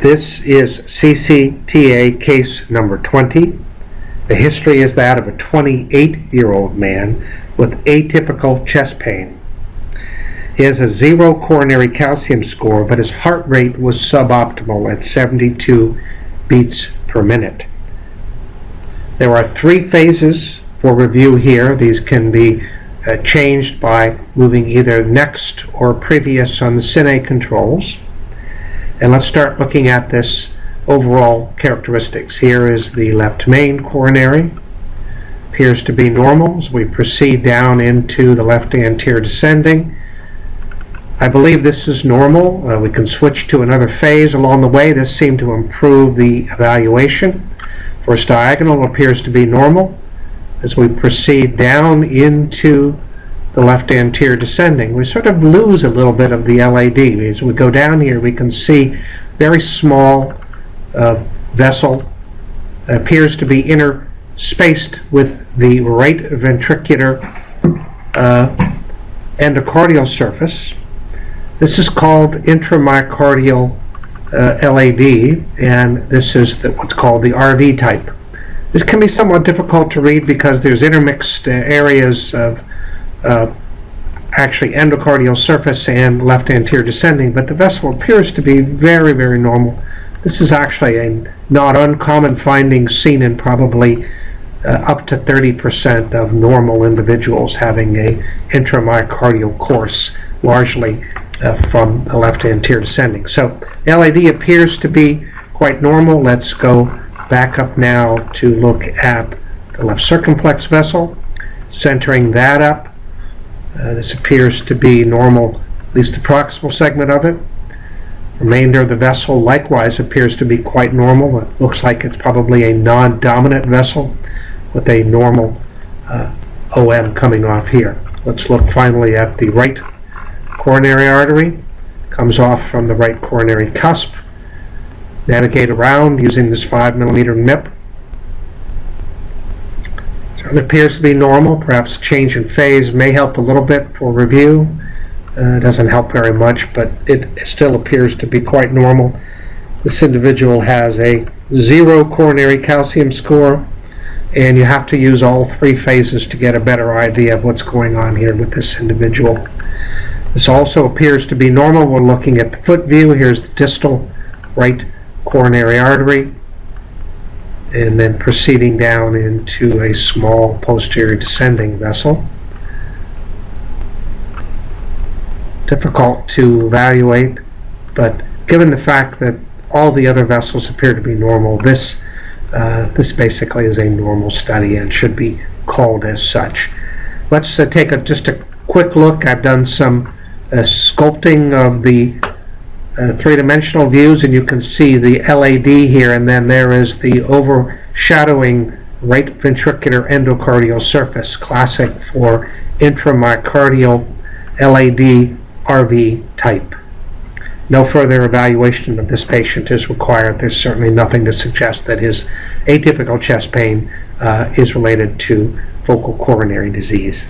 This is CCTA case number 20. The history is that of a 28-year-old man with atypical chest pain. He has a 0 coronary calcium score, but his heart rate was suboptimal at 72 beats per minute. There are 3 phases for review here. These can be changed by moving either next or previous on the CCTA controls. And let's start looking at this overall characteristics. Here is the left main coronary. Appears to be normal as we proceed down into the left anterior descending. I believe this is normal. We can switch to another phase along the way. This seemed to improve the evaluation. First diagonal appears to be normal. As we proceed down into the left anterior descending, we sort of lose a little bit of the LAD. As we go down here, we can see very small vessel appears to be interspaced with the right ventricular endocardial surface. This is called intramyocardial LAD, and this is what's called the RV type. This can be somewhat difficult to read because there's intermixed areas of actually endocardial surface and left anterior descending, but the vessel appears to be very, very normal. This is actually a not uncommon finding seen in probably up to 30% of normal individuals having a intramyocardial course, largely from the left anterior descending. So LAD appears to be quite normal. Let's go back up now to look at the left circumflex vessel, centering that up. This appears to be normal, at least the proximal segment of it. Remainder of the vessel likewise appears to be quite normal. It looks like it's probably a non-dominant vessel with a normal OM coming off here. Let's look finally at the right coronary artery. Comes off from the right coronary cusp. Navigate around using this 5mm MIP. It appears to be normal. Perhaps change in phase may help a little bit for review. It doesn't help very much, but it still appears to be quite normal. This individual has a 0 coronary calcium score, and you have to use all 3 phases to get a better idea of what's going on here with this individual. This also appears to be normal. We're looking at the foot view. Here's the distal right coronary artery, and then proceeding down into a small posterior descending vessel. Difficult to evaluate, but given the fact that all the other vessels appear to be normal, this basically is a normal study and should be called as such. Let's take just a quick look. I've done some sculpting of the 3-dimensional views, and you can see the LAD here, and then there is the overshadowing right ventricular endocardial surface, classic for intramyocardial LAD RV type. No further evaluation of this patient is required. There's certainly nothing to suggest that his atypical chest pain is related to focal coronary disease.